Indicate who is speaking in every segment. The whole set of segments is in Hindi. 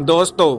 Speaker 1: दोस्तों,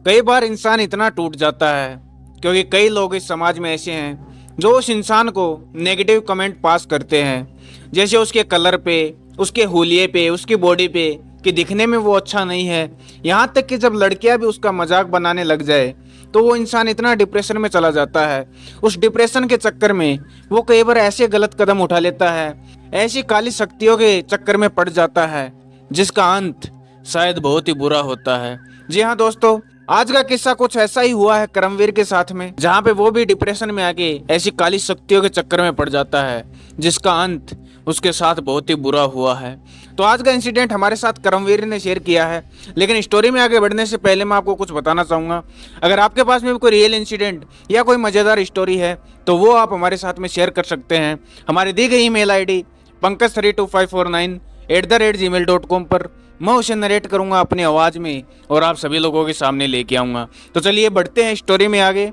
Speaker 1: कई बार इंसान इतना टूट जाता है क्योंकि कई लोग इस समाज में ऐसे हैं जो उस इंसान को नेगेटिव कमेंट पास करते हैं, जैसे उसके कलर पे, उसके हुलिये पे, उसकी बॉडी पे, कि दिखने में वो अच्छा नहीं है। यहाँ तक कि जब लड़कियां भी उसका मजाक बनाने लग जाए तो वो इंसान इतना डिप्रेशन में चला जाता है। उस डिप्रेशन के चक्कर में वो कई बार ऐसे गलत कदम उठा लेता है, ऐसी काली शक्तियों के चक्कर में पड़ जाता है जिसका अंत शायद बहुत ही बुरा होता है। जी हाँ दोस्तों, आज का किस्सा कुछ ऐसा ही हुआ है करमवीर के साथ में, जहाँ पे वो भी डिप्रेशन में आके ऐसी काली शक्तियों के चक्कर में पड़ जाता है जिसका अंत उसके साथ बहुत ही बुरा हुआ है। तो आज का इंसिडेंट हमारे साथ करमवीर ने शेयर किया है, लेकिन स्टोरी में आगे बढ़ने से पहले मैं आपको कुछ बताना चाहूँगा। अगर आपके पास में भी कोई रियल इंसिडेंट या कोई मज़ेदार स्टोरी है तो वो आप हमारे साथ में शेयर कर सकते हैं। हमारी दी गई ईमेल आईडी pankaj32549@gmail.com पर मैं उसे नरेट करूंगा अपनी आवाज़ में और आप सभी लोगों के सामने लेके आऊँगा। तो चलिए बढ़ते हैं स्टोरी में आगे।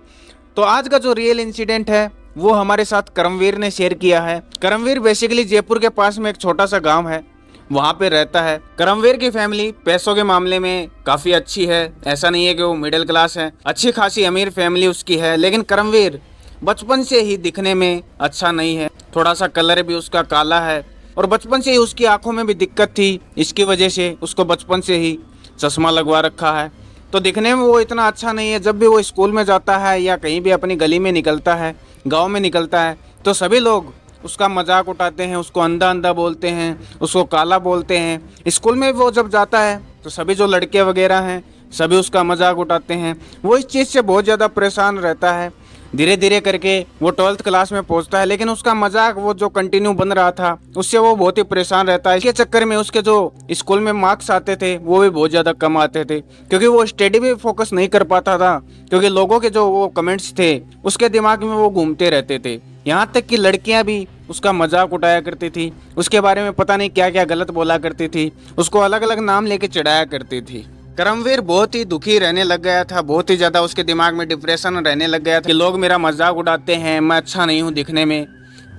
Speaker 1: तो आज का जो रियल इंसिडेंट है वो हमारे साथ करमवीर ने शेयर किया है। करमवीर बेसिकली जयपुर के पास में एक छोटा सा गांव है, वहाँ पे रहता है। करमवीर की फैमिली पैसों के मामले में काफ़ी अच्छी है, ऐसा नहीं है कि वो मिडिल क्लास है, अच्छी खासी अमीर फैमिली उसकी है। लेकिन करमवीर बचपन से ही दिखने में अच्छा नहीं है, थोड़ा सा कलर भी उसका काला है और बचपन से ही उसकी आंखों में भी दिक्कत थी। इसकी वजह से उसको बचपन से ही चश्मा लगवा रखा है, तो दिखने में वो इतना अच्छा नहीं है। जब भी वो स्कूल में जाता है या कहीं भी अपनी गली में निकलता है, गांव में निकलता है, तो सभी लोग उसका मजाक उठाते हैं, उसको अंधा अंधा बोलते हैं, उसको काला बोलते हैं। स्कूल में वो जब जाता है तो सभी जो लड़के वगैरह हैं सभी उसका मजाक उठाते हैं। वो इस चीज़ से बहुत ज़्यादा परेशान रहता है। धीरे धीरे करके वो 12th क्लास में पहुंचता है, लेकिन उसका मजाक वो जो कंटिन्यू बन रहा था उससे वो बहुत ही परेशान रहता है। इसके चक्कर में उसके जो स्कूल में मार्क्स आते थे वो भी बहुत ज़्यादा कम आते थे, क्योंकि वो स्टडी में फोकस नहीं कर पाता था, क्योंकि लोगों के जो वो कमेंट्स थे उसके दिमाग में वो घूमते रहते थे। यहाँ तक कि लड़कियाँ भी उसका मजाक उठाया करती थी, उसके बारे में पता नहीं क्या क्या गलत बोला करती थी, उसको अलग अलग नाम लेके चिढ़ाया करती थी। करमवीर बहुत ही दुखी रहने लग गया था, बहुत ही ज़्यादा उसके दिमाग में डिप्रेशन रहने लग गया था कि लोग मेरा मजाक उड़ाते हैं, मैं अच्छा नहीं हूँ दिखने में।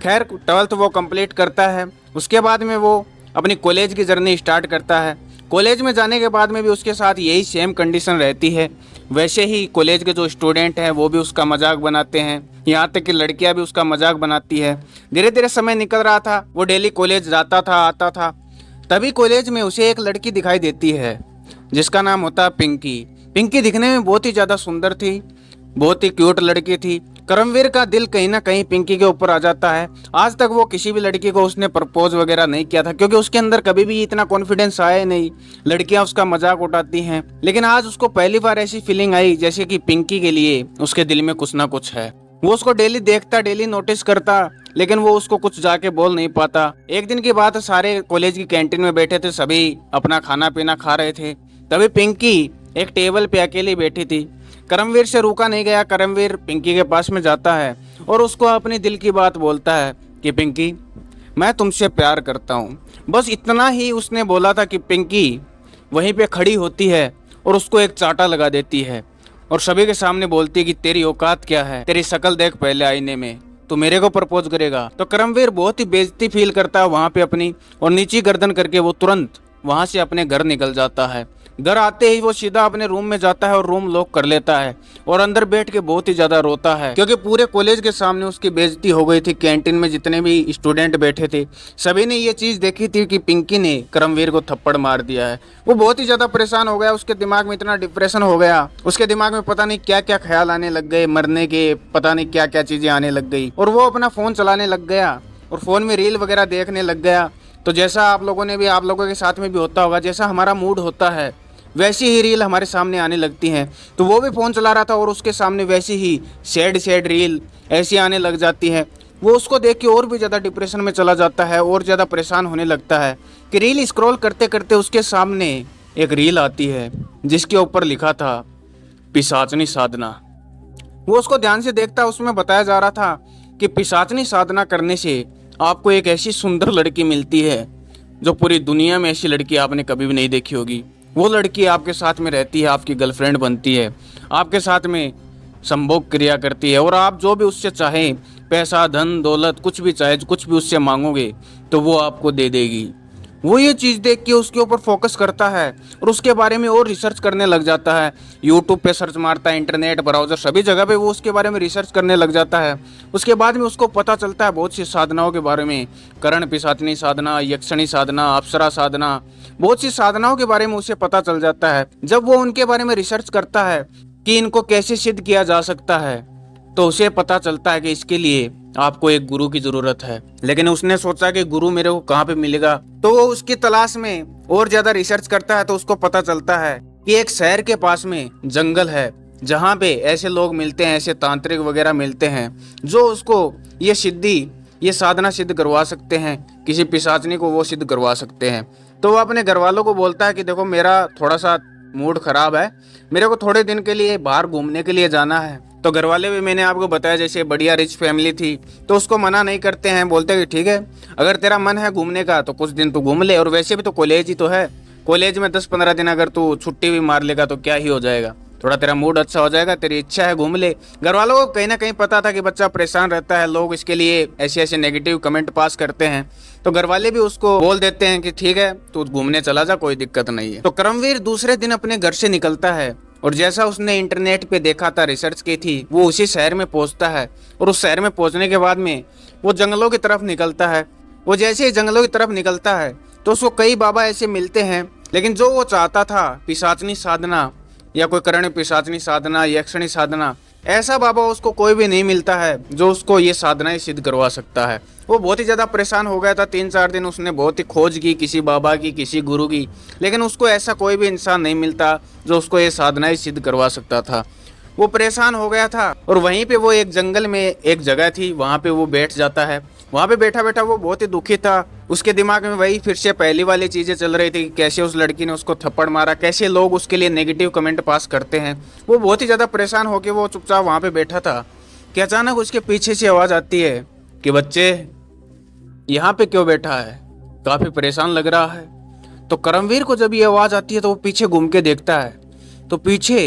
Speaker 1: खैर 12th वो कंप्लीट करता है, उसके बाद में वो अपनी कॉलेज की जर्नी स्टार्ट करता है। कॉलेज में जाने के बाद में भी उसके साथ यही सेम कंडीशन रहती है। वैसे ही कॉलेज के जो स्टूडेंट हैं वो भी उसका मजाक बनाते हैं, यहाँ तक कि लड़कियाँ भी उसका मजाक बनाती है। धीरे धीरे समय निकल रहा था, वो डेली कॉलेज जाता था आता था। तभी कॉलेज में उसे एक लड़की दिखाई देती है जिसका नाम होता है पिंकी। पिंकी दिखने में बहुत ही ज़्यादा सुंदर थी, बहुत ही क्यूट लड़की थी। करमवीर का दिल कहीं ना कहीं पिंकी के ऊपर आ जाता है। आज तक वो किसी भी लड़की को उसने प्रपोज वगैरह नहीं किया था, क्योंकि उसके अंदर कभी भी इतना कॉन्फिडेंस आया नहीं। लड़कियां उसका मजाक उठाती हैं, लेकिन आज उसको पहली बार ऐसी फीलिंग आई जैसे कि पिंकी के लिए उसके दिल में कुछ ना कुछ है। वो उसको डेली देखता, डेली नोटिस करता, लेकिन वो उसको कुछ जाके बोल नहीं पाता। एक दिन की बात, सारे कॉलेज की कैंटीन में बैठे थे, सभी अपना खाना पीना खा रहे थे। तभी पिंकी एक टेबल पे अकेली बैठी थी। करमवीर से रुका नहीं गया, करमवीर पिंकी के पास में जाता है और उसको अपनी दिल की बात बोलता है कि पिंकी, मैं तुमसे प्यार करता हूँ। बस इतना ही उसने बोला था कि पिंकी वहीं पे खड़ी होती है और उसको एक चांटा लगा देती है और सभी के सामने बोलती है कि तेरी औकात क्या है, तेरी शक्ल देख पहले आईने में, तो मेरे को प्रपोज करेगा। तो करमवीर बहुत ही बेइज्जती फील करता है वहाँ पे अपनी, और नीची गर्दन करके वो तुरंत वहाँ से अपने घर निकल जाता है। घर आते ही वो सीधा अपने रूम में जाता है और रूम लॉक कर लेता है और अंदर बैठ के बहुत ही ज्यादा रोता है, क्योंकि पूरे कॉलेज के सामने उसकी बेइज्जती हो गई थी। कैंटीन में जितने भी स्टूडेंट बैठे थे सभी ने ये चीज देखी थी कि पिंकी ने करमवीर को थप्पड़ मार दिया है। वो बहुत ही ज्यादा परेशान हो गया, उसके दिमाग में इतना डिप्रेशन हो गया, उसके दिमाग में पता नहीं क्या क्या ख्याल आने लग गए, मरने के पता नहीं क्या क्या चीजें आने लग गई, और वो अपना फोन चलाने लग गया और फोन में रील वगैरह देखने लग गया। तो जैसा आप लोगों के साथ में भी होता होगा, जैसा हमारा मूड होता है वैसी ही रील हमारे सामने आने लगती हैं। तो वो भी फ़ोन चला रहा था और उसके सामने वैसी ही सैड सैड रील ऐसी आने लग जाती है। वो उसको देख के और भी ज़्यादा डिप्रेशन में चला जाता है और ज़्यादा परेशान होने लगता है कि रील स्क्रॉल करते करते उसके सामने एक रील आती है जिसके ऊपर लिखा था पिशाचनी साधना। वो उसको ध्यान से देखता, उसमें बताया जा रहा था कि पिशाचनी साधना करने से आपको एक ऐसी सुंदर लड़की मिलती है जो पूरी दुनिया में ऐसी लड़की आपने कभी भी नहीं देखी होगी। वो लड़की आपके साथ में रहती है, आपकी गर्लफ्रेंड बनती है, आपके साथ में संभोग क्रिया करती है, और आप जो भी उससे चाहें, पैसा धन दौलत कुछ भी चाहे, कुछ भी उससे मांगोगे तो वो आपको दे देगी। वो ये चीज़ देख के उसके ऊपर फोकस करता है और उसके बारे में और रिसर्च करने लग जाता है। यूट्यूब पे सर्च मारता है, इंटरनेट, ब्राउज़र, सभी जगह पे वो उसके बारे में रिसर्च करने लग जाता है। उसके बाद में उसको पता चलता है बहुत सी साधनाओं के बारे में, करण पिशाचनी साधना, यक्षिणी साधना, अप्सरा साधना, बहुत सी साधनाओं के बारे में उसे पता चल जाता है। जब वो उनके बारे में रिसर्च करता है कि इनको कैसे सिद्ध किया जा सकता है, तो उसे पता चलता है कि इसके लिए आपको एक गुरु की जरूरत है। लेकिन उसने सोचा कि गुरु मेरे को कहाँ पे मिलेगा, तो वो उसकी तलाश में और ज्यादा रिसर्च करता है। तो उसको पता चलता है कि एक शहर के पास में जंगल है, जहाँ पे ऐसे लोग मिलते हैं, ऐसे तांत्रिक वगैरह मिलते हैं जो उसको ये सिद्धि, ये साधना सिद्ध करवा सकते हैं, किसी पिशाचनी को वो सिद्ध करवा सकते हैं। तो वो अपने घर वालों को बोलता है कि देखो मेरा थोड़ा सा मूड खराब है, मेरे को थोड़े दिन के लिए बाहर घूमने के लिए जाना है। तो घर वाले भी, मैंने आपको बताया, जैसे बढ़िया रिच फैमिली थी, तो उसको मना नहीं करते हैं, बोलते हैं कि ठीक है, अगर तेरा मन है घूमने का तो कुछ दिन तू घूम ले, और वैसे भी तो कॉलेज ही तो है, कॉलेज में 10-15 दिन अगर तू छुट्टी भी मार लेगा तो क्या ही हो जाएगा, थोड़ा तेरा मूड अच्छा हो जाएगा, तेरी इच्छा है घूम ले। घर वालों को कहीं ना कहीं पता था कि बच्चा परेशान रहता है, लोग इसके लिए ऐसे ऐसे नेगेटिव कमेंट पास करते हैं, तो घर वाले भी उसको बोल देते हैं कि ठीक है तू घूमने चला जा, कोई दिक्कत नहीं है। तो कर्मवीर दूसरे दिन अपने घर से निकलता है और जैसा उसने इंटरनेट पे देखा था, रिसर्च की थी, वो उसी शहर में पहुंचता है। और उस शहर में पहुंचने के बाद में वो जंगलों की तरफ निकलता है। वो जैसे ही जंगलों की तरफ निकलता है तो उसको कई बाबा ऐसे मिलते हैं, लेकिन जो वो चाहता था, पिशाचनी साधना या कोई करण पिशाचनी साधना, यक्षिणी साधना, ऐसा बाबा उसको कोई भी नहीं मिलता है जो उसको ये साधनाएं सिद्ध करवा सकता है। वो बहुत ही ज़्यादा परेशान हो गया था। 3-4 दिन उसने बहुत ही खोज की, किसी बाबा की, किसी गुरु की, लेकिन उसको ऐसा कोई भी इंसान नहीं मिलता जो उसको ये साधनाएं सिद्ध करवा सकता था। वो परेशान हो गया था और वहीं पे वो एक जंगल में एक जगह थी, वहाँ पे वो बैठ जाता है। वहाँ पे बैठा बैठा वो बहुत ही दुखी था। उसके दिमाग में वही फिर से पहली वाली चीज़ें चल रही थी, कैसे उस लड़की ने उसको थप्पड़ मारा, कैसे लोग उसके लिए नेगेटिव कमेंट पास करते हैं। वो बहुत ही ज़्यादा परेशान होकर वो चुपचाप वहाँ पे बैठा था कि अचानक उसके पीछे से आवाज़ आती है कि बच्चे यहाँ पे क्यों बैठा है, काफ़ी परेशान लग रहा है। तो कर्मवीर को जब ये आवाज़ आती है तो वो पीछे घूम के देखता है, तो पीछे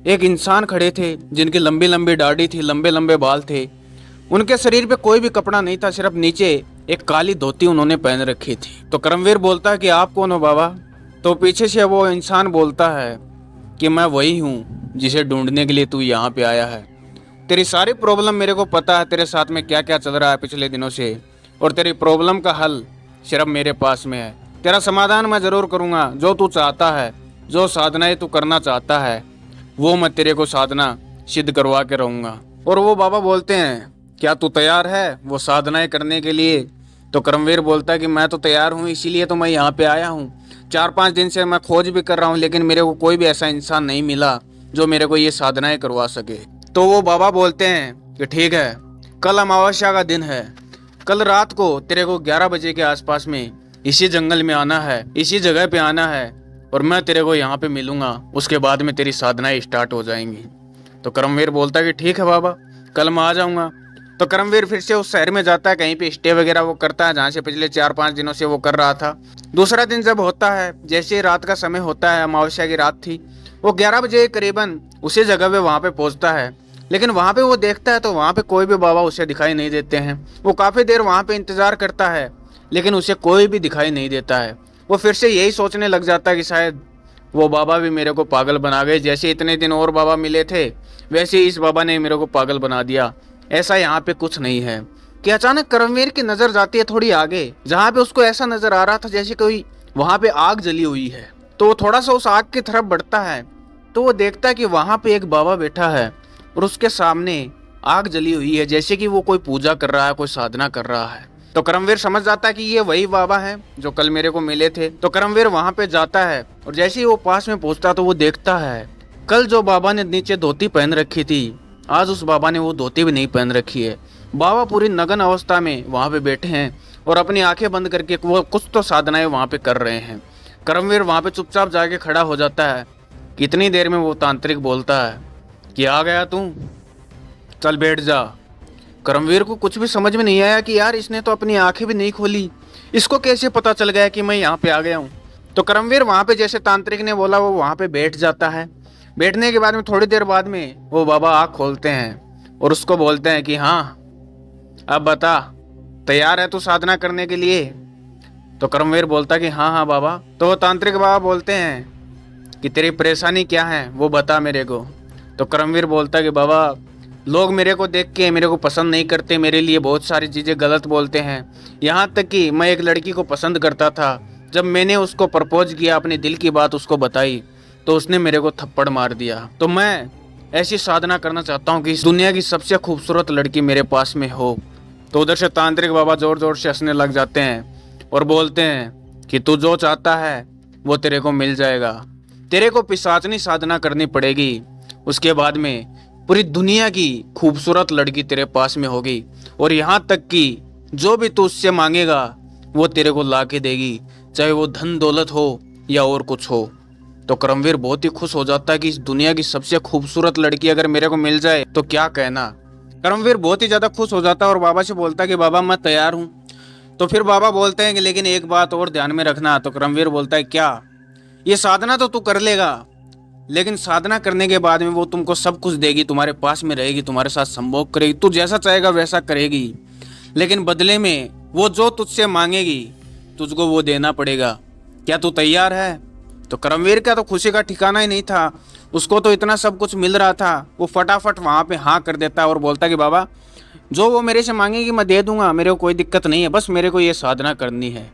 Speaker 1: एक इंसान खड़े थे जिनकी लंबी लंबी दाढ़ी थी, लंबे लंबे बाल थे। उनके शरीर पे कोई भी कपड़ा नहीं था, सिर्फ नीचे एक काली धोती उन्होंने पहन रखी थी। तो कर्मवीर बोलता है कि आप कौन हो बाबा? तो पीछे से वो इंसान बोलता है कि मैं वही हूँ जिसे ढूंढने के लिए तू यहाँ पे आया है। तेरी सारी प्रॉब्लम मेरे को पता है, तेरे साथ में क्या क्या चल रहा है पिछले दिनों से, और तेरी प्रॉब्लम का हल सिर्फ मेरे पास में है। तेरा समाधान मैं ज़रूर करूँगा। जो तू चाहता है, जो साधनाएं तू करना चाहता है, वो मैं तेरे को साधना सिद्ध करवा के रहूँगा। और वो बाबा बोलते हैं क्या तू तैयार है वो साधनाएं करने के लिए? तो कर्मवीर बोलता है कि मैं तो तैयार हूँ, इसीलिए तो मैं यहाँ पे आया हूँ। 4-5 दिन से मैं खोज भी कर रहा हूँ, लेकिन मेरे को कोई भी ऐसा इंसान नहीं मिला जो मेरे को ये साधनाएं करवा सके। तो वो बाबा बोलते हैं कि ठीक है, कल अमावस्या का दिन है, कल रात को तेरे को 11 बजे के आसपास में इसी जंगल में आना है, इसी जगह पे आना है, और मैं तेरे को यहाँ पे मिलूंगा। उसके बाद में तेरी साधनाएं स्टार्ट हो जाएंगी। तो कर्मवीर बोलता है कि ठीक है बाबा, कल मैं आ जाऊँगा। तो कर्मवीर फिर से उस शहर में जाता है, कहीं पे स्टे वगैरह वो करता है जहाँ से पिछले 4-5 दिनों से वो कर रहा था। दूसरा दिन जब होता है, जैसे रात का समय होता है, अमावस्या की रात थी, वो 11 बजे करीबन उसी जगह पे वहाँ पे पहुँचता है। लेकिन वहाँ पे वो देखता है तो वहाँ पे कोई भी बाबा उसे दिखाई नहीं देते हैं। वो काफ़ी देर वहाँ पे इंतज़ार करता है, लेकिन उसे कोई भी दिखाई नहीं देता है। वो फिर से यही सोचने लग जाता है कि शायद वो बाबा भी मेरे को पागल बना गए, जैसे इतने दिन और बाबा मिले थे वैसे ही इस बाबा ने मेरे को पागल बना दिया। ऐसा यहाँ पे कुछ नहीं है। कि अचानक कर्मवीर की नज़र जाती है थोड़ी आगे, जहाँ पे उसको ऐसा नज़र आ रहा था जैसे कोई वहाँ पे आग जली हुई है। तो वो थोड़ा सा उस आग की तरफ बढ़ता है तो वो देखता है कि वहाँ पे एक बाबा बैठा है और उसके सामने आग जली हुई है, जैसे कि वो कोई पूजा कर रहा है, कोई साधना कर रहा है। तो कर्मवीर समझ जाता है कि ये वही बाबा हैं जो कल मेरे को मिले थे। तो कर्मवीर वहाँ पे जाता है और जैसे ही वो पास में पहुँचता तो वो देखता है कल जो बाबा ने नीचे धोती पहन रखी थी, आज उस बाबा ने वो धोती भी नहीं पहन रखी है। बाबा पूरी नग्न अवस्था में वहाँ पे बैठे हैं और अपनी आंखें बंद करके वो कुछ तो साधनाएं वहाँ पे कर रहे हैं। कर्मवीर वहाँ पे चुपचाप जाके खड़ा हो जाता है। कितनी देर में वो तांत्रिक बोलता है कि आ गया तू, चल बैठ जा। कर्मवीर को कुछ भी समझ में नहीं आया कि यार इसने तो अपनी आंखें भी नहीं खोली, इसको कैसे पता चल गया कि मैं यहाँ पे आ गया हूँ। तो कर्मवीर वहाँ पे जैसे तांत्रिक ने बोला वो वहाँ पे बैठ जाता है। बैठने के बाद में थोड़ी देर बाद में वो बाबा आँख खोलते हैं और उसको बोलते हैं कि हाँ अब बता, तैयार है तू साधना करने के लिए? तो कर्मवीर बोलता कि हाँ हाँ बाबा। तो वो तांत्रिक बाबा बोलते हैं कि तेरी परेशानी क्या है वो बता मेरे को। तो कर्मवीर बोलता कि बाबा लोग मेरे को देख के मेरे को पसंद नहीं करते, मेरे लिए बहुत सारी चीज़ें गलत बोलते हैं। यहाँ तक कि मैं एक लड़की को पसंद करता था, जब मैंने उसको प्रपोज किया, अपने दिल की बात उसको बताई, तो उसने मेरे को थप्पड़ मार दिया। तो मैं ऐसी साधना करना चाहता हूँ कि इस दुनिया की सबसे खूबसूरत लड़की मेरे पास में हो। तो उधर से तांत्रिक बाबा जोर जोर से हंसने लग जाते हैं और बोलते हैं कि तू जो चाहता है वो तेरे को मिल जाएगा। तेरे को पिशाचनी साधना करनी पड़ेगी, उसके बाद में पूरी दुनिया की खूबसूरत लड़की तेरे पास में होगी, और यहाँ तक कि जो भी तू उससे मांगेगा वो तेरे को ला के देगी, चाहे वो धन दौलत हो या और कुछ हो। तो कर्मवीर बहुत ही खुश हो जाता है कि इस दुनिया की सबसे खूबसूरत लड़की अगर मेरे को मिल जाए तो क्या कहना। कर्मवीर बहुत ही ज्यादा खुश हो जाता है और बाबा से बोलता है कि बाबा मैं तैयार हूँ। तो फिर बाबा बोलते हैं कि लेकिन एक बात और ध्यान में रखना। तो कर्मवीर बोलता है क्या? ये साधना तो तू कर लेगा, लेकिन साधना करने के बाद में वो तुमको सब कुछ देगी, तुम्हारे पास में रहेगी, तुम्हारे साथ संभोग करेगी, तू जैसा चाहेगा वैसा करेगी, लेकिन बदले में वो जो तुझसे मांगेगी तुझको वो देना पड़ेगा। क्या तू तैयार है? तो कर्मवीर का तो खुशी का ठिकाना ही नहीं था, उसको तो इतना सब कुछ मिल रहा था, वो फटाफट वहाँ पे हाँ कर देता और बोलता कि बाबा जो वो मेरे से मांगेगी मैं दे दूंगा, मेरे को कोई दिक्कत नहीं है, बस मेरे को ये साधना करनी है।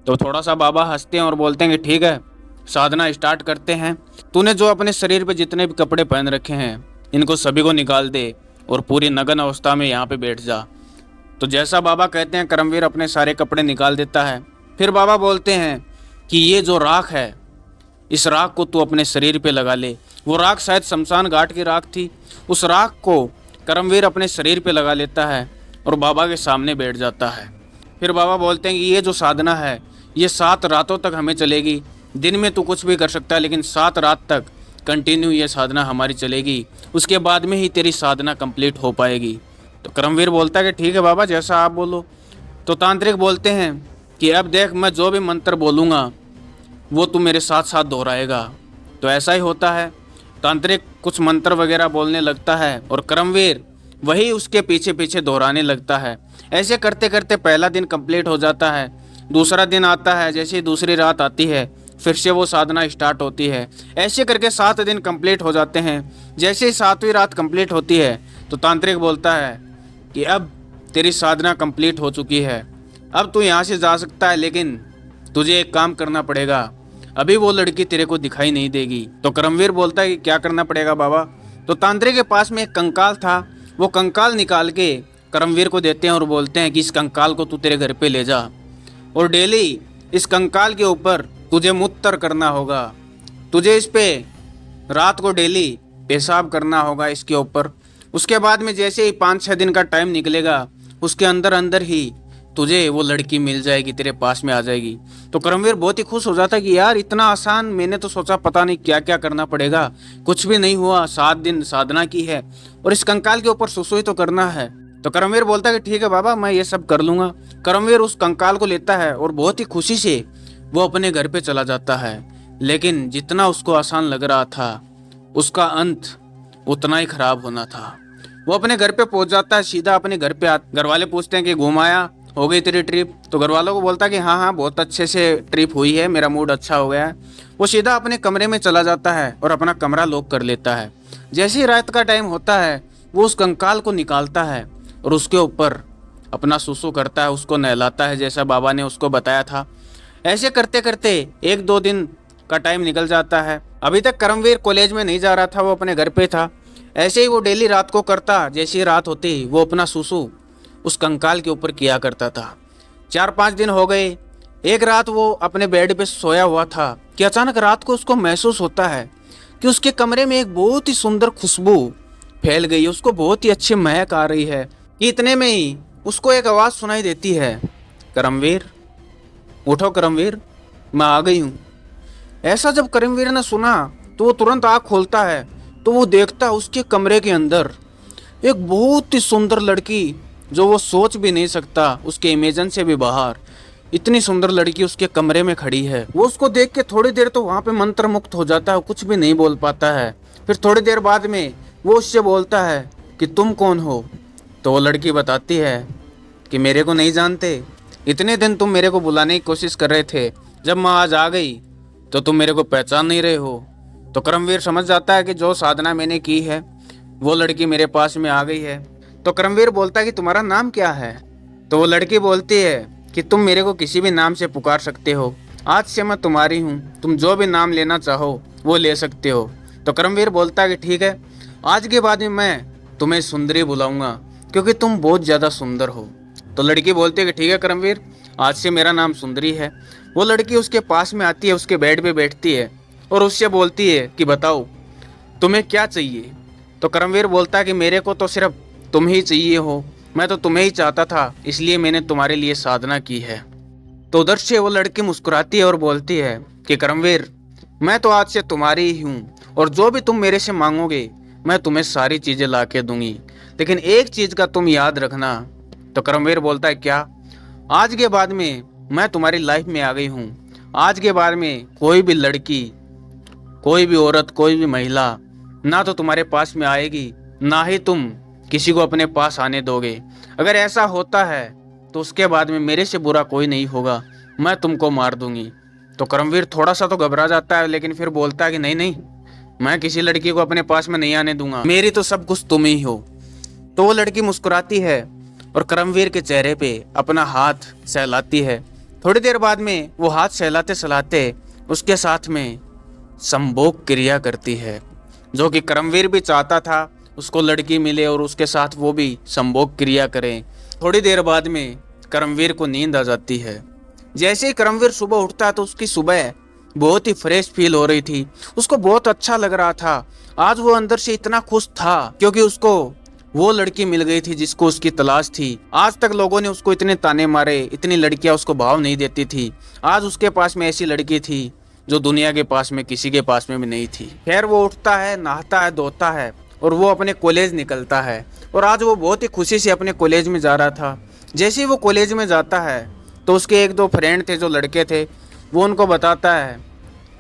Speaker 1: तो थोड़ा सा बाबा हंसते हैं और बोलते हैं कि ठीक है साधना स्टार्ट करते हैं। तूने जो अपने शरीर पे जितने भी कपड़े पहन रखे हैं इनको सभी को निकाल दे और पूरी नग्न अवस्था में यहाँ पे बैठ जा। तो जैसा बाबा कहते हैं कर्मवीर अपने सारे कपड़े निकाल देता है। फिर बाबा बोलते हैं कि ये जो राख है इस राख को तू अपने शरीर पे लगा ले। वो राख शायद शमशान घाट की राख थी। उस राख को कर्मवीर अपने शरीर पे लगा लेता है और बाबा के सामने बैठ जाता है। फिर बाबा बोलते हैं कि ये जो साधना है ये 7 रातों तक हमें चलेगी। दिन में तू कुछ भी कर सकता है, लेकिन 7 रात तक कंटिन्यू ये साधना हमारी चलेगी, उसके बाद में ही तेरी साधना कंप्लीट हो पाएगी। तो कर्मवीर बोलता है कि ठीक है बाबा जैसा आप बोलो। तो तांत्रिक बोलते हैं कि अब देख मैं जो भी मंत्र बोलूँगा वो तू मेरे साथ साथ दोहराएगा। तो ऐसा ही होता है, तांत्रिक कुछ मंत्र वगैरह बोलने लगता है और कर्मवीर वही उसके पीछे पीछे दोहराने लगता है। ऐसे करते करते पहला दिन कंप्लीट हो जाता है। दूसरा दिन आता है, जैसे ही दूसरी रात आती है फिर से वो साधना स्टार्ट होती है। ऐसे करके 7 दिन कंप्लीट हो जाते हैं। जैसे ही 7वीं रात कंप्लीट होती है तो तांत्रिक बोलता है कि अब तेरी साधना कंप्लीट हो चुकी है, अब तू यहाँ से जा सकता है, लेकिन तुझे एक काम करना पड़ेगा, अभी वो लड़की तेरे को दिखाई नहीं देगी। तो कर्मवीर बोलता है कि क्या करना पड़ेगा बाबा? तो तांत्रिक के पास में एक कंकाल था, वो कंकाल निकाल के कर्मवीर को देते हैं और बोलते हैं कि इस कंकाल को तू तेरे घर पे ले जा और डेली इस कंकाल के ऊपर तुझे मूत्र करना होगा, तुझे इस पे रात को डेली पेशाब करना होगा इसके ऊपर। उसके बाद में जैसे ही 5-6 दिन का टाइम निकलेगा उसके अंदर अंदर ही तुझे वो लड़की मिल जाएगी, तेरे पास में आ जाएगी। तो कर्मवीर बहुत ही खुश हो जाता है कि यार इतना आसान, मैंने तो सोचा पता नहीं क्या क्या करना पड़ेगा, कुछ भी नहीं हुआ। 7 दिन साधना की है और इस कंकाल के ऊपर सुसुई तो करना है। तो कर्मवीर बोलता है कि ठीक है बाबा मैं ये सब कर लूँगा। कर्मवीर उस कंकाल को लेता है और बहुत ही खुशी से वो अपने घर पे चला जाता है। लेकिन जितना उसको आसान लग रहा था उसका अंत उतना ही खराब होना था। वो अपने घर पे पहुंच जाता है, सीधा अपने घर पे घर वाले पूछते हैं कि घूम आया, हो गई तेरी ट्रिप? तो घर वालों को बोलता है कि हाँ हाँ बहुत अच्छे से ट्रिप हुई है, मेरा मूड अच्छा हो गया है। वो सीधा अपने कमरे में चला जाता है और अपना कमरा लॉक कर लेता है। जैसे ही रात का टाइम होता है वो उस कंकाल को निकालता है और उसके ऊपर अपना सुसु करता है, उसको नहलाता है जैसा बाबा ने उसको बताया था। ऐसे करते करते 1-2 दिन का टाइम निकल जाता है। अभी तक कर्मवीर कॉलेज में नहीं जा रहा था, वो अपने घर पे था। ऐसे ही वो डेली रात को करता, जैसी रात होती वो अपना सुसु उस कंकाल के ऊपर किया करता था। 4-5 दिन हो गए। एक रात वो अपने बेड पे सोया हुआ था कि अचानक रात को उसको महसूस होता है कि उसके कमरे में एक बहुत ही सुंदर खुशबू फैल गई है, उसको बहुत ही अच्छी महक आ रही है। इतने में ही उसको एक आवाज़ सुनाई देती है, कर्मवीर उठो कर्मवीर, मैं आ गई हूँ। ऐसा जब कर्मवीर ने सुना तो वो तुरंत आँख खोलता है तो वो देखता उसके कमरे के अंदर एक बहुत ही सुंदर लड़की, जो वो सोच भी नहीं सकता, उसके इमेजिन से भी बाहर इतनी सुंदर लड़की उसके कमरे में खड़ी है। वो उसको देख के थोड़ी देर तो वहाँ पे मंत्र मुक्त हो जाता है, कुछ भी नहीं बोल पाता है। फिर थोड़ी देर बाद में वो उससे बोलता है कि तुम कौन हो? तो वो लड़की बताती है कि मेरे को नहीं जानते, इतने दिन तुम मेरे को बुलाने की कोशिश कर रहे थे, जब मैं आज आ गई तो तुम मेरे को पहचान नहीं रहे हो। तो कर्मवीर समझ जाता है कि जो साधना मैंने की है वो लड़की मेरे पास में आ गई है। तो कर्मवीर बोलता है कि तुम्हारा नाम क्या है? तो वो लड़की बोलती है कि तुम मेरे को किसी भी नाम से पुकार सकते हो, आज से मैं तुम्हारी हूँ, तुम जो भी नाम लेना चाहो वो ले सकते हो। तो कर्मवीर बोलता है कि ठीक है, आज के बाद में मैं तुम्हें सुंदरी बुलाऊंगा क्योंकि तुम बहुत ज़्यादा सुंदर हो। तो लड़की बोलती है कि ठीक है कर्मवीर, आज से मेरा नाम सुंदरी है। वो लड़की उसके पास में आती है, उसके बेड पे बैठती है और उससे बोलती है कि बताओ तुम्हें क्या चाहिए। तो कर्मवीर बोलता है कि मेरे को तो सिर्फ तुम ही चाहिए हो, मैं तो तुम्हें ही चाहता था, इसलिए मैंने तुम्हारे लिए साधना की है। तो उधर से वो लड़की मुस्कुराती है और बोलती है कि कर्मवीर, मैं तो आज से तुम्हारी ही हूँ और जो भी तुम मेरे से मांगोगे मैं तुम्हें सारी चीज़ें ला के दूंगी, लेकिन एक चीज़ का तुम याद रखना। तो कर्मवीर बोलता है क्या? आज के बाद में मैं तुम्हारी लाइफ में आ गई हूँ, आज के बाद में कोई भी लड़की, कोई भी औरत, कोई भी महिला ना तो तुम्हारे पास में आएगी, ना ही तुम किसी को अपने पास आने दोगे। अगर ऐसा होता है तो उसके बाद में मेरे से बुरा कोई नहीं होगा, मैं तुमको मार दूंगी। तो कर्मवीर थोड़ा सा तो घबरा जाता है, लेकिन फिर बोलता है कि नहीं नहीं, मैं किसी लड़की को अपने पास में नहीं आने दूंगा, मेरी तो सब कुछ तुम ही हो। तो वो लड़की मुस्कुराती है और कर्मवीर के चेहरे पे अपना हाथ सहलाती है। थोड़ी देर बाद में वो हाथ सहलाते सहलाते उसके साथ में संभोग क्रिया करती है, जो कि कर्मवीर भी चाहता था उसको लड़की मिले और उसके साथ वो भी संभोग क्रिया करें। थोड़ी देर बाद में कर्मवीर को नींद आ जाती है। जैसे ही कर्मवीर सुबह उठता है तो उसकी सुबह बहुत ही फ्रेश फील हो रही थी, उसको बहुत अच्छा लग रहा था। आज वो अंदर से इतना खुश था क्योंकि उसको वो लड़की मिल गई थी जिसको उसकी तलाश थी। आज तक लोगों ने उसको इतने ताने मारे, इतनी लड़कियां उसको भाव नहीं देती थी, आज उसके पास में ऐसी लड़की थी जो दुनिया के पास में किसी के पास में भी नहीं थी। खैर वो उठता है, नहाता है, धोता है और वो अपने कॉलेज निकलता है। और आज वो बहुत ही खुशी से अपने कॉलेज में जा रहा था। जैसे ही वो कॉलेज में जाता है तो उसके एक दो फ्रेंड थे जो लड़के थे, वो उनको बताता है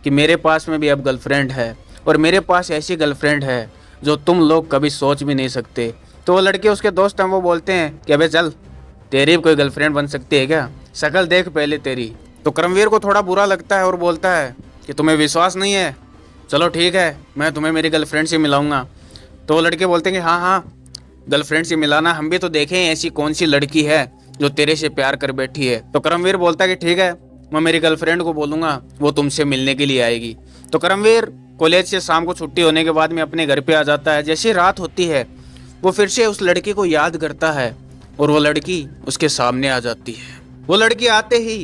Speaker 1: कि मेरे पास में भी अब गर्लफ्रेंड है और मेरे पास ऐसी गर्लफ्रेंड है जो तुम लोग कभी सोच भी नहीं सकते। तो वो लड़के उसके दोस्त हैं, वो बोलते हैं कि अबे चल, तेरी भी कोई गर्लफ्रेंड बन सकती है क्या, शक्ल देख पहले तेरी। तो कर्मवीर को थोड़ा बुरा लगता है और बोलता है कि तुम्हें विश्वास नहीं है, चलो ठीक है, मैं तुम्हें मेरी गर्लफ्रेंड से मिलाऊंगा। तो वो लड़के बोलते हैं कि हाँ हाँ, गर्लफ्रेंड से मिलाना, हम भी तो देखें ऐसी कौन सी लड़की है जो तेरे से प्यार कर बैठी है। तो कर्मवीर बोलता है कि ठीक है, मैं मेरी गर्लफ्रेंड को बोलूँगा, वो तुमसे मिलने के लिए आएगी। तो कर्मवीर कॉलेज से शाम को छुट्टी होने के बाद में अपने घर पे आ जाता है। जैसे रात होती है वो फिर से उस लड़की को याद करता है और वो लड़की उसके सामने आ जाती है। वो लड़की आते ही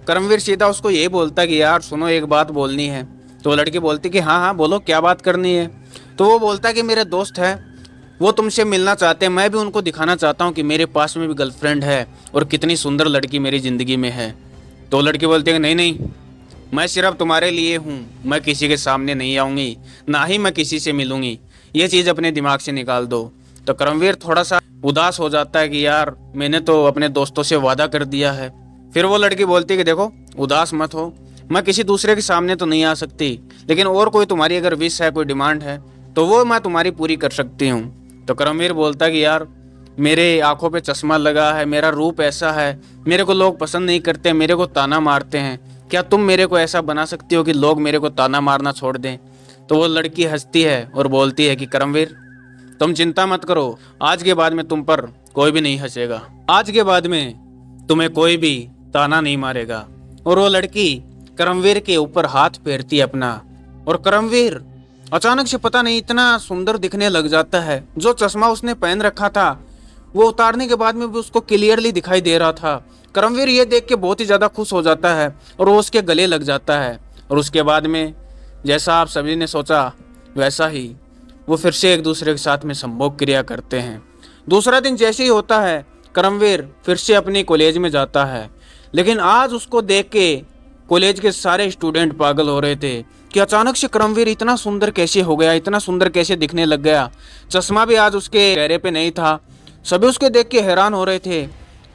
Speaker 1: कर्मवीर सीधा उसको यही बोलता है कि यार सुनो, एक बात बोलनी है। तो वो लड़की बोलती कि हाँ हाँ बोलो, क्या बात करनी है। तो वो बोलता है कि मेरे दोस्त हैं, वो तुमसे मिलना चाहते हैं, मैं भी उनको दिखाना चाहता हूँ कि मेरे पास में भी गर्लफ्रेंड है और कितनी सुंदर लड़की मेरी ज़िंदगी में है। तो लड़की बोलती है कि नहीं नहीं, मैं सिर्फ तुम्हारे लिए हूँ, मैं किसी के सामने नहीं आऊँगी, ना ही मैं किसी से मिलूँगी, ये चीज़ अपने दिमाग से निकाल दो। तो कर्मवीर थोड़ा सा उदास हो जाता है कि यार मैंने तो अपने दोस्तों से वादा कर दिया है। फिर वो लड़की बोलती है कि देखो उदास मत हो, मैं किसी दूसरे के सामने तो नहीं आ सकती, लेकिन और कोई तुम्हारी अगर विश है, कोई डिमांड है तो वो मैं तुम्हारी पूरी कर सकती हूँ। तो कर्मवीर बोलता है कि यार मेरे आंखों पे चश्मा लगा है, मेरा रूप ऐसा है, मेरे को लोग पसंद नहीं करते, मेरे को ताना मारते हैं, क्या तुम मेरे को ऐसा बना सकती हो कि लोग मेरे को ताना मारना छोड़ दें। तो वो लड़की हंसती है और बोलती है कि कर्मवीर तुम चिंता मत करो, आज के बाद में तुम पर कोई भी नहीं हंसेगा, आज के बाद में तुम्हें कोई भी ताना नहीं मारेगा। और वो लड़की कर्मवीर के ऊपर हाथ फेरती है अपना, और कर्मवीर अचानक से पता नहीं इतना सुंदर दिखने लग जाता है। जो चश्मा उसने पहन रखा था वो उतारने के बाद में भी उसको क्लियरली दिखाई दे रहा था। कर्मवीर ये देख के बहुत ही ज़्यादा खुश हो जाता है और वो उसके गले लग जाता है। और उसके बाद में जैसा आप सभी ने सोचा वैसा ही वो फिर से एक दूसरे के साथ में संभोग क्रिया करते हैं। दूसरा दिन जैसे ही होता है कर्मवीर फिर से अपनी कॉलेज में जाता है, लेकिन आज उसको देख के कॉलेज के सारे स्टूडेंट पागल हो रहे थे कि अचानक से कर्मवीर इतना सुंदर कैसे हो गया, इतना सुंदर कैसे दिखने लग गया। चश्मा भी आज उसके चेहरे पे नहीं था। सभी उसके देख के हैरान हो रहे थे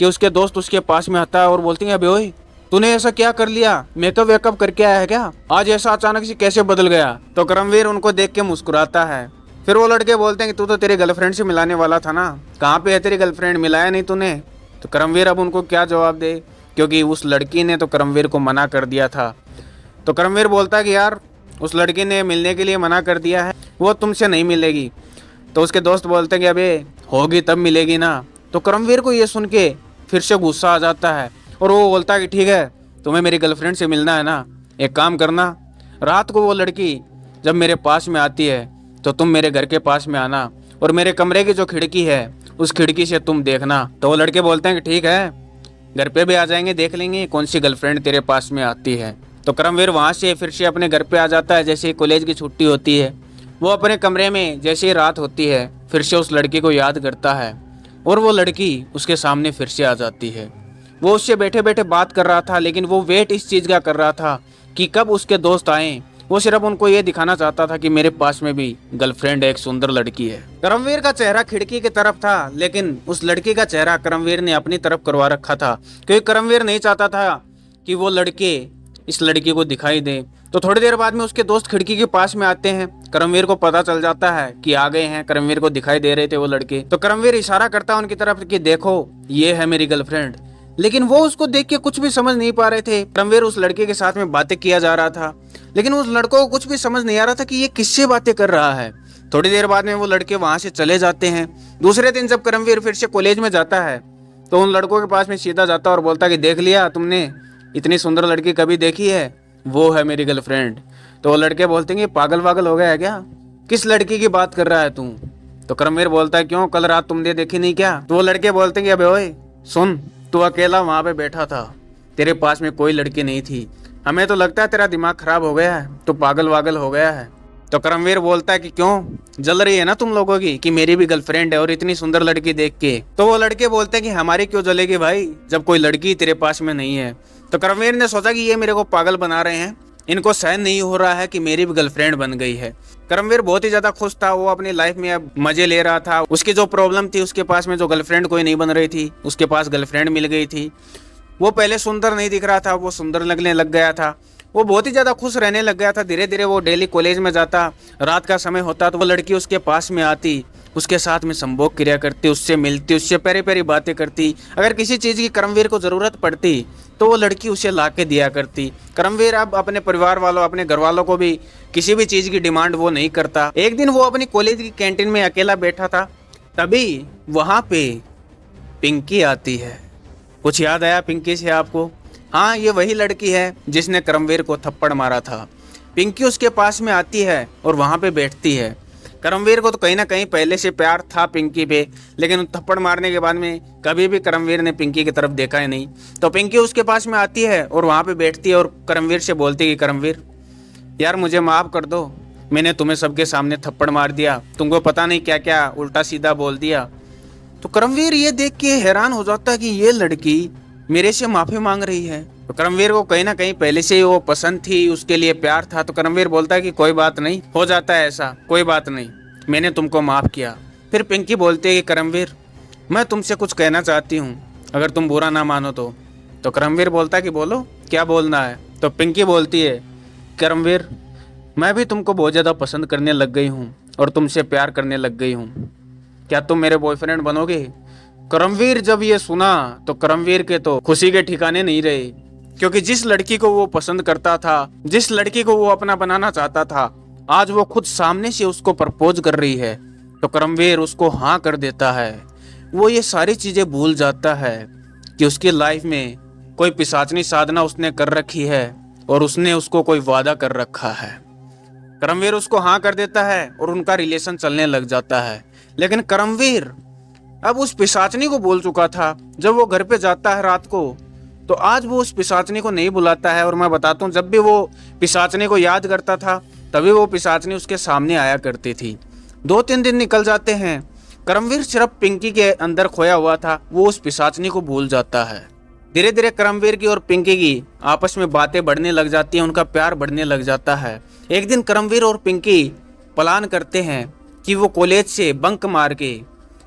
Speaker 1: कि उसके दोस्त उसके पास में आता है और बोलते हैं अबे ओए, तूने ऐसा क्या कर लिया, मेकअप वेकअप करके आया है क्या, आज ऐसा अचानक से कैसे बदल गया। तो कर्मवीर उनको देख के मुस्कुराता है। फिर वो लड़के बोलते हैं कि तू तो तेरी गर्लफ्रेंड से मिलाने वाला था ना, कहाँ पे है तेरी गर्लफ्रेंड, मिलाया नहीं तूने। तो कर्मवीर अब उनको क्या जवाब दे। क्योंकि उस लड़की ने तो करमवीर को मना कर दिया था। तो करमवीर बोलता है कि यार उस लड़की ने मिलने के लिए मना कर दिया है, वो तुमसे नहीं मिलेगी। तो उसके दोस्त बोलते हैं कि अबे होगी तब मिलेगी ना। तो करमवीर को ये सुन के फिर से गुस्सा आ जाता है और वो बोलता है कि ठीक है, तुम्हें मेरी गर्लफ्रेंड से मिलना है ना, एक काम करना, रात को वो लड़की जब मेरे पास में आती है तो तुम मेरे घर के पास में आना और मेरे कमरे की जो खिड़की है उस खिड़की से तुम देखना। तो वो लड़के बोलते हैं कि ठीक है, घर पे भी आ जाएंगे, देख लेंगे कौन सी गर्लफ्रेंड तेरे पास में आती है। तो करमवीर वहाँ से फिर से अपने घर पे आ जाता है। जैसे ही कॉलेज की छुट्टी होती है, वो अपने कमरे में जैसे ही रात होती है फिर से उस लड़की को याद करता है और वो लड़की उसके सामने फिर से आ जाती है। वो उससे बैठे बैठे बात कर रहा था, लेकिन वो वेट इस चीज़ का कर रहा था कि कब उसके दोस्त आएँ। वो सिर्फ उनको ये दिखाना चाहता था कि मेरे पास में भी गर्लफ्रेंड है, एक सुंदर लड़की है। करमवीर का चेहरा खिड़की की तरफ था, लेकिन उस लड़की का चेहरा करमवीर ने अपनी तरफ करवा रखा था, क्योंकि करमवीर नहीं चाहता था कि वो लड़के इस लड़की को दिखाई दे। तो थोड़ी देर बाद में उसके दोस्त खिड़की के पास में आते हैं। करमवीर को पता चल जाता है कि आ गए हैं, करमवीर को दिखाई दे रहे थे वो लड़के। तो करमवीर इशारा करता है उनकी तरफ कि देखो ये है मेरी गर्लफ्रेंड, लेकिन वो उसको देख के कुछ भी समझ नहीं पा रहे थे। करमवीर उस लड़के के साथ में बातें किया जा रहा था, लेकिन उस लड़कों को कुछ भी समझ नहीं आ रहा था कि ये किससे बातें कर रहा है। थोड़ी देर बाद में वो लड़के वहां से चले जाते हैं। दूसरे दिन जब करमवीर फिर से कॉलेज में जाता है तो उन लड़कों के पास में सीधा जाता और बोलता कि देख लिया तुमने, इतनी सुंदर लड़की कभी देखी है, वो है मेरी गर्लफ्रेंड। तो वो लड़के बोलते हैं कि पागल वागल हो गया है क्या, किस लड़की की बात कर रहा है तू। तो करमवीर बोलता है क्यों, कल रात तुमने देखी नहीं क्या। तो वो लड़के बोलते हैं कि अबे ओए सुन, तू अकेला वहां पे बैठा था, तेरे पास में कोई लड़की नहीं थी, हमें तो लगता है तेरा दिमाग खराब हो गया है, तू पागल वागल हो गया है। तो करमवीर बोलता है कि क्यों, जल रही है ना तुम लोगों की कि मेरी भी गर्लफ्रेंड है और इतनी सुंदर लड़की देख के। तो वो लड़के बोलते हैं कि हमारी क्यों जलेगी भाई, जब कोई लड़की तेरे पास में नहीं है। तो करमवीर ने सोचा कि ये मेरे को पागल बना रहे हैं, इनको सहन नहीं हो रहा है कि मेरी भी गर्लफ्रेंड बन गई है। करमवीर बहुत ही ज्यादा खुश था, वो अपनी लाइफ में अब मजे ले रहा था। उसकी जो प्रॉब्लम थी, उसके पास में जो गर्लफ्रेंड कोई नहीं बन रही थी, उसके पास गर्लफ्रेंड मिल गई थी। वो पहले सुंदर नहीं दिख रहा था, वो सुंदर लगने लग गया था। वो बहुत ही ज़्यादा खुश रहने लग गया था। धीरे धीरे वो डेली कॉलेज में जाता, रात का समय होता तो वो लड़की उसके पास में आती, उसके साथ में संभोग क्रिया करती, उससे मिलती, उससे प्यारी प्यारी बातें करती। अगर किसी चीज़ की करमवीर को ज़रूरत पड़ती तो वो लड़की उसे ला के दिया करती। करमवीर अब अपने परिवार वालों, अपने घर वालों को भी किसी भी चीज़ की डिमांड वो नहीं करता। एक दिन वो अपनी कॉलेज की कैंटीन में अकेला बैठा था, तभी वहाँ पे पिंकी आती है। कुछ याद आया पिंकी से आपको? हाँ, ये वही लड़की है जिसने करमवीर को थप्पड़ मारा था। पिंकी उसके पास में आती है और वहाँ पे बैठती है। करमवीर को तो कहीं ना कहीं पहले से प्यार था पिंकी पे, लेकिन थप्पड़ मारने के बाद में कभी भी करमवीर ने पिंकी की तरफ देखा ही नहीं। तो पिंकी उसके पास में आती है और वहाँ पे बैठती है और करमवीर से बोलती है कि करमवीर यार मुझे माफ़ कर दो, मैंने तुम्हें सबके सामने थप्पड़ मार दिया, तुमको पता नहीं क्या क्या उल्टा सीधा बोल दिया। तो करमवीर ये देख के हैरान हो जाता है कि ये लड़की मेरे से माफ़ी मांग रही है। तो करमवीर को कहीं ना कहीं पहले से ही वो पसंद थी, उसके लिए प्यार था। तो करमवीर बोलता है कि कोई बात नहीं, हो जाता है ऐसा, कोई बात नहीं, मैंने तुमको माफ़ किया। फिर पिंकी बोलती है कि करमवीर मैं तुमसे कुछ कहना चाहती हूँ, अगर तुम बुरा ना मानो तो। तो करमवीर बोलता है कि बोलो, क्या बोलना है। तो पिंकी बोलती है करमवीर मैं भी तुमको बहुत ज़्यादा पसंद करने लग गई हूँ और तुमसे प्यार करने लग गई हूँ, क्या तुम मेरे बॉयफ्रेंड बनोगे। करमवीर जब ये सुना तो करमवीर के तो खुशी के ठिकाने नहीं रहे, क्योंकि जिस लड़की को वो पसंद करता था, जिस लड़की को वो अपना बनाना चाहता था, आज वो खुद सामने से उसको प्रपोज कर रही है। तो करमवीर उसको हाँ कर देता है। वो ये सारी चीज़ें भूल जाता है कि उसकी लाइफ में कोई पिशाचनी साधना उसने कर रखी है और उसने उसको कोई वादा कर रखा है। करमवीर उसको हाँ कर देता है और उनका रिलेशन चलने लग जाता है। लेकिन करमवीर अब उस पिशाचनी को बोल चुका था। जब वो घर पे जाता है रात को, तो आज वो उस पिशाचनी को नहीं बुलाता है। और मैं बताता हूँ, जब भी वो पिशाचनी को याद करता था तभी वो पिशाचनी उसके सामने आया करती थी। 2-3 दिन निकल जाते हैं, करमवीर सिर्फ पिंकी के अंदर खोया हुआ था, वो उस पिशाचनी को भूल जाता है। धीरे धीरे करमवीर की और पिंकी की आपस में बातें बढ़ने लग जाती हैं, उनका प्यार बढ़ने लग जाता है। एक दिन करमवीर और पिंकी प्लान करते हैं कि वो कॉलेज से बंक मार के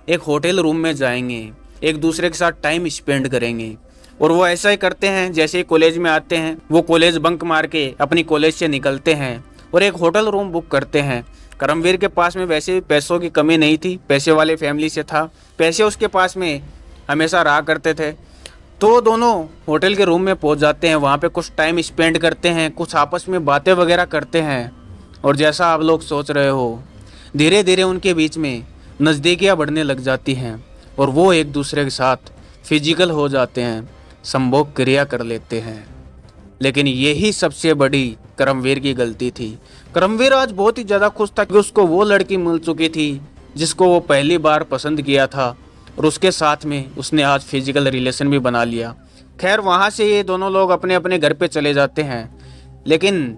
Speaker 1: एक होटल रूम में जाएंगे, एक दूसरे के साथ टाइम स्पेंड करेंगे। और वो ऐसा ही करते हैं। जैसे ही कॉलेज में आते हैं, वो कॉलेज बंक मार के अपनी कॉलेज से निकलते हैं और एक होटल रूम बुक करते हैं। करमवीर के पास में वैसे भी पैसों की कमी नहीं थी, पैसे वाले फैमिली से था, पैसे उसके पास में हमेशा रहा करते थे। तो वो दोनों होटल के रूम में पहुंच जाते हैं, वहाँ पे कुछ टाइम स्पेंड करते हैं, कुछ आपस में बातें वगैरह करते हैं। और जैसा आप लोग सोच रहे हो, धीरे धीरे उनके बीच में नज़दीकियाँ बढ़ने लग जाती हैं और वो एक दूसरे के साथ फिजिकल हो जाते हैं, संभोग क्रिया कर लेते हैं। लेकिन यही सबसे बड़ी करमवीर की गलती थी। करमवीर आज बहुत ही ज़्यादा खुश था कि उसको वो लड़की मिल चुकी थी जिसको वो पहली बार पसंद किया था, और उसके साथ में उसने आज फिजिकल रिलेशन भी बना लिया। खैर, वहाँ से ये दोनों लोग अपने अपने घर पे चले जाते हैं। लेकिन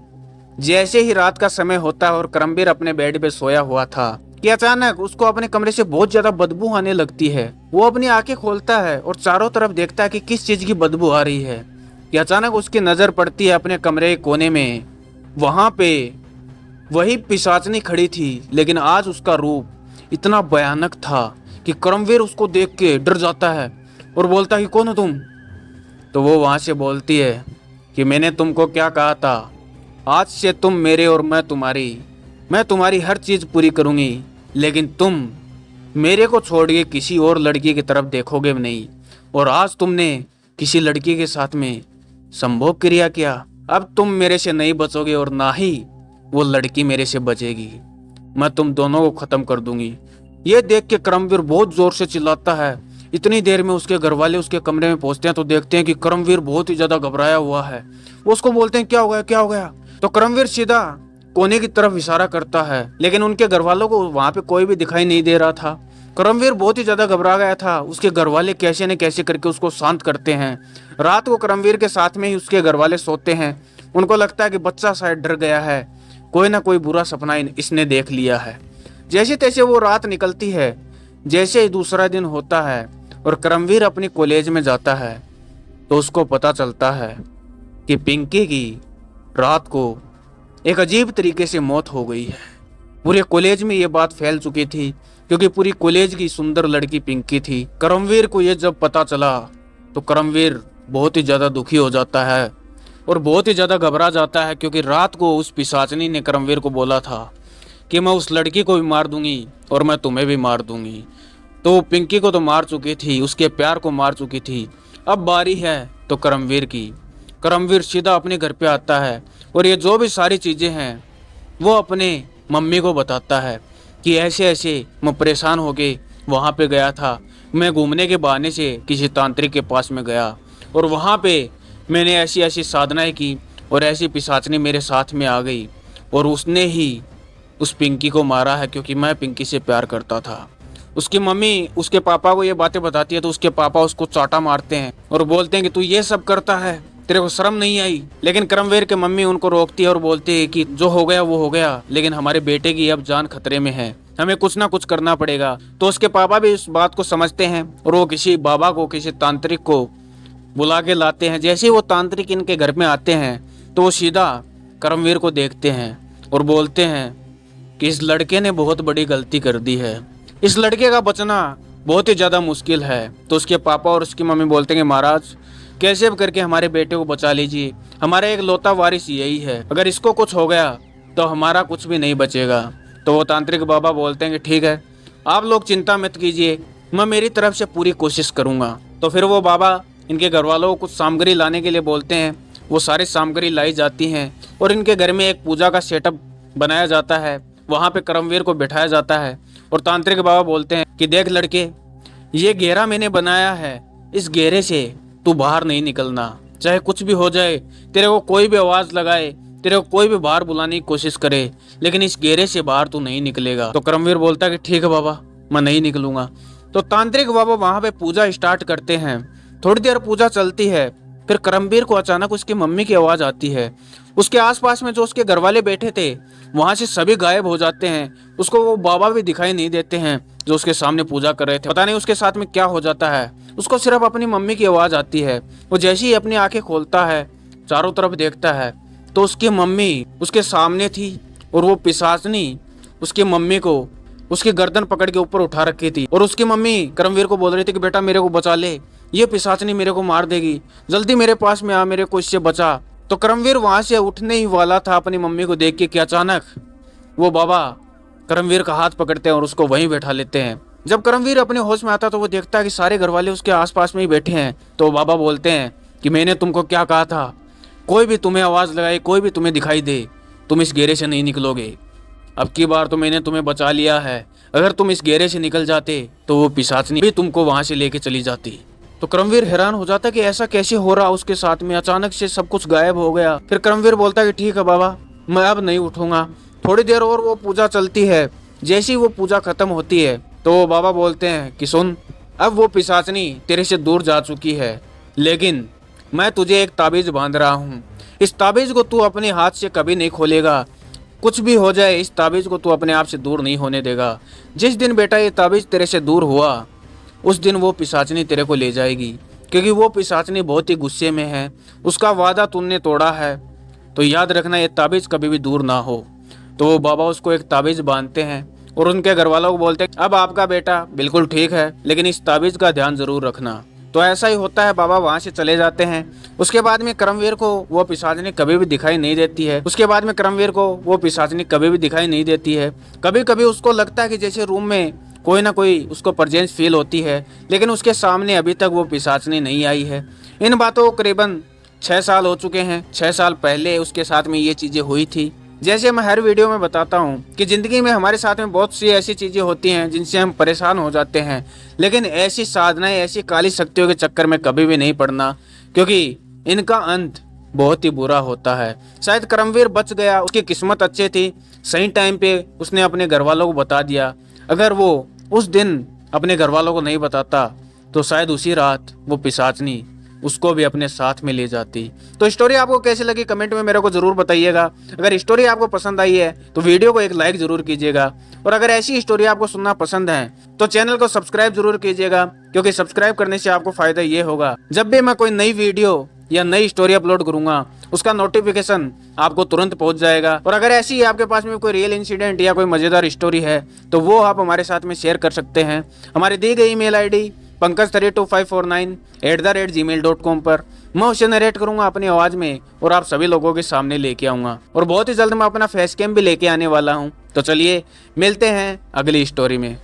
Speaker 1: जैसे ही रात का समय होता है और करमवीर अपने बेड पे सोया हुआ था कि अचानक उसको अपने कमरे से बहुत ज्यादा बदबू आने लगती है। वो अपनी आंखें खोलता है और चारों तरफ देखता है कि किस चीज की बदबू आ रही है कि अचानक उसकी नजर पड़ती है अपने कमरे के कोने में। वहां पे वही पिशाचनी खड़ी थी, लेकिन आज उसका रूप इतना भयानक था कि करमवीर उसको देख के डर जाता है और बोलता है कि कौन हो तुम। तो वो वहां से बोलती है कि मैंने तुमको क्या कहा था, आज से तुम मेरे और मैं तुम्हारी हर चीज़ पूरी करूँगी, लेकिन तुम मेरे को छोड़ के किसी और लड़की की तरफ देखोगे नहीं। और आज तुमने किसी लड़की के साथ में संभोग क्रिया किया, अब तुम मेरे से नहीं बचोगे और ना ही वो लड़की मेरे से बचेगी। मैं तुम दोनों को ख़त्म कर दूंगी। ये देख के करमवीर बहुत ज़ोर से चिल्लाता है। इतनी देर में उसके घर वाले उसके कमरे में पहुंचते हैं तो देखते हैं कि करमवीर बहुत ही ज़्यादा घबराया हुआ है। वो उसको बोलते हैं क्या हो गया, क्या हो गया। तो करमवीर सीधा कोने की तरफ इशारा करता है, लेकिन उनके घर वालों को वहां पे कोई भी दिखाई नहीं दे रहा था। करमवीर बहुत ही ज्यादा घबरा गया था। उसके घर वाले कैसे न कैसे करके उसको शांत करते हैं। रात को करमवीर के साथ में ही उसके घर वाले सोते हैं। उनको लगता है कि बच्चा शायद डर गया है, कोई ना कोई बुरा सपना इसने देख लिया है। जैसे तैसे वो रात निकलती है। जैसे ही दूसरा दिन होता है और करमवीर अपनी कॉलेज में जाता है तो उसको पता चलता है कि पिंकी की रात को एक अजीब तरीके से मौत हो गई है। पूरे कॉलेज में ये बात फैल चुकी थी क्योंकि पूरी कॉलेज की सुंदर लड़की पिंकी थी। करमवीर को ये जब पता चला तो करमवीर बहुत ही ज़्यादा दुखी हो जाता है और बहुत ही ज़्यादा घबरा जाता है, क्योंकि रात को उस पिशाचनी ने करमवीर को बोला था कि मैं उस लड़की को भी मार दूंगी और मैं तुम्हें भी मार दूंगी। तो पिंकी को तो मार चुकी थी, उसके प्यार को मार चुकी थी। अब बारी है तो करमवीर की। करमवीर सीधा अपने घर पे आता है और ये जो भी सारी चीज़ें हैं वो अपने मम्मी को बताता है कि ऐसे ऐसे मैं परेशान हो के वहाँ पे गया था। मैं घूमने के बहाने से किसी तांत्रिक के पास में गया और वहाँ पे मैंने ऐसी ऐसी साधनाएं की और ऐसी पिशाचनी मेरे साथ में आ गई और उसने ही उस पिंकी को मारा है, क्योंकि मैं पिंकी से प्यार करता था। उसकी मम्मी उसके पापा को ये बातें बताती है तो उसके पापा उसको चाटा मारते हैं और बोलते हैं कि तू ये सब करता है, तेरे को शर्म नहीं आई। लेकिन करमवीर के मम्मी उनको रोकती है और बोलती है कि जो हो गया वो हो गया, लेकिन हमारे बेटे की अब जान खतरे में है, हमें कुछ ना कुछ करना पड़ेगा। तो उसके पापा भी इस बात को समझते हैं और वो किसी बाबा को, किसी तांत्रिक को बुला के लाते हैं। जैसे ही वो तांत्रिक इनके घर में आते हैं तो वो सीधा करमवीर को देखते हैं और बोलते हैं कि इस लड़के ने बहुत बड़ी गलती कर दी है, इस लड़के का बचना बहुत ही ज़्यादा मुश्किल है। तो उसके पापा और उसकी मम्मी बोलते हैं कि महाराज कैसे भी करके हमारे बेटे को बचा लीजिए, हमारा एक लौता वारिस यही है, अगर इसको कुछ हो गया तो हमारा कुछ भी नहीं बचेगा। तो वो तांत्रिक बाबा बोलते हैं कि ठीक है, आप लोग चिंता मत कीजिए, मैं मेरी तरफ से पूरी कोशिश करूँगा। तो फिर वो बाबा इनके घर वालों को कुछ सामग्री लाने के लिए बोलते हैं। वो सारी सामग्री लाई जाती हैं और इनके घर में एक पूजा का सेटअप बनाया जाता है। वहाँ पे करमवीर को बिठाया जाता है और तांत्रिक बाबा बोलते हैं कि देख लड़के, ये घेरा मैंने बनाया है, इस घेरे से तू बाहर नहीं निकलना, चाहे कुछ भी हो जाए, तेरे को कोई भी आवाज़ लगाए, तेरे को कोई भी बाहर बुलाने की कोशिश करे, लेकिन इस घेरे से बाहर तू नहीं निकलेगा। तो करमवीर बोलता है कि ठीक है बाबा, मैं नहीं निकलूंगा। तो तांत्रिक बाबा वहाँ पे पूजा स्टार्ट करते हैं। थोड़ी देर पूजा चलती है, फिर करमवीर को अचानक उसकी मम्मी की आवाज़ आती है। उसके आसपास में जो उसके घर वाले बैठे थे वहाँ से सभी गायब हो जाते हैं। उसको वो बाबा भी दिखाई नहीं देते हैं जो उसके सामने पूजा कर रहे थे। पता नहीं उसके साथ में क्या हो जाता है, उसको सिर्फ अपनी मम्मी की आवाज़ आती है। वो जैसे ही अपनी आंखें खोलता है, चारों तरफ देखता है तो उसकी मम्मी उसके सामने थी और वो पिशाचनी उसकी मम्मी को उसकी गर्दन पकड़ के ऊपर उठा रखी थी। और उसकी मम्मी करमवीर को बोल रही थी कि बेटा मेरे को बचा ले, ये पिशाचनी मेरे को मार देगी, जल्दी मेरे पास में आ, मेरे को इससे बचा। तो करमवीर वहां से उठने ही वाला था अपनी मम्मी को देख के कि अचानक वो बाबा करमवीर का हाथ पकड़ते हैं और उसको वहीं बैठा लेते हैं। जब करमवीर अपने होश में आता तो वो देखता है कि सारे घर वाले उसके आसपास में ही बैठे हैं। तो बाबा बोलते हैं कि मैंने तुमको क्या कहा था, कोई भी तुम्हें आवाज़ लगाए, कोई भी तुम्हें दिखाई दे, तुम इस घेरे से नहीं निकलोगे। अब की बार तो मैंने तुम्हें बचा लिया है, अगर तुम इस घेरे से निकल जाते तो वो पिशाचनी भी तुमको वहाँ से लेके चली जाती। तो करमवीर हैरान हो जाता कि ऐसा कैसे हो रहा उसके साथ में, अचानक से सब कुछ गायब हो गया। फिर करमवीर बोलता कि ठीक है बाबा, मैं अब नहीं उठूंगा। थोड़ी देर और वो पूजा चलती है। जैसी वो पूजा खत्म होती है तो बाबा बोलते हैं कि सुन, अब वो पिशाचनी तेरे से दूर जा चुकी है, लेकिन मैं तुझे एक ताबीज बांध रहा हूँ। इस ताबीज को तू अपने हाथ से कभी नहीं खोलेगा। कुछ भी हो जाए, इस ताबीज को तू अपने आप से दूर नहीं होने देगा। जिस दिन बेटा ये ताबीज तेरे से दूर हुआ, उस दिन वो पिशाचनी तेरे को ले जाएगी, क्योंकि वो पिशाचनी बहुत ही गुस्से में है। उसका वादा तूने तोड़ा है, तो याद रखना ये ताबीज कभी भी दूर ना हो। तो वो बाबा उसको एक ताबीज बांधते हैं और उनके घर वालों को बोलते हैं अब आपका बेटा बिल्कुल ठीक है, लेकिन इस ताबीज का ध्यान जरूर रखना। तो ऐसा ही होता है, बाबा वहाँ से चले जाते हैं। उसके बाद में करमवीर को वो पिशाचनी कभी भी दिखाई नहीं देती है। कभी कभी उसको लगता है कि जैसे रूम में कोई ना कोई उसको प्रेजेंस फील होती है, लेकिन उसके सामने अभी तक वो पिशाचनी नहीं आई है। इन बातों को करीबन 6 साल हो चुके हैं। 6 साल पहले उसके साथ में ये चीज़ें हुई थी। जैसे मैं हर वीडियो में बताता हूँ कि ज़िंदगी में हमारे साथ में बहुत सी ऐसी चीज़ें होती हैं जिनसे हम परेशान हो जाते हैं, लेकिन ऐसी साधनाएं, ऐसी काली शक्तियों के चक्कर में कभी भी नहीं पड़ना, क्योंकि इनका अंत बहुत ही बुरा होता है। शायद करमवीर बच गया, उसकी किस्मत अच्छी थी, सही टाइम पे उसने अपने घर वालों को बता दिया। अगर वो उस दिन अपने घर वालों को नहीं बताता तो शायद उसी रात वो पिशाचनी उसको भी अपने साथ में ले जाती। तो स्टोरी आपको कैसी लगी कमेंट में मेरे को ज़रूर बताइएगा। अगर स्टोरी आपको पसंद आई है तो वीडियो को एक लाइक ज़रूर कीजिएगा, और अगर ऐसी स्टोरी आपको सुनना पसंद है तो चैनल को सब्सक्राइब जरूर कीजिएगा, क्योंकि सब्सक्राइब करने से आपको फ़ायदा ये होगा, जब भी मैं कोई नई वीडियो या नई स्टोरी अपलोड करूंगा उसका नोटिफिकेशन आपको तुरंत पहुंच जाएगा। और अगर ऐसी आपके पास में कोई रियल इंसिडेंट या कोई मज़ेदार स्टोरी है तो वो आप हमारे साथ में शेयर कर सकते हैं। हमारी दी गई ईमेल आईडी pankaj32549@gmail.com पर मैं उसे नरेट करूंगा अपनी आवाज़ में और आप सभी लोगों के सामने लेके आऊँगा। और बहुत ही जल्द मैं अपना फेस कैम भी लेके आने वाला हूँ। तो चलिए मिलते हैं अगली स्टोरी में।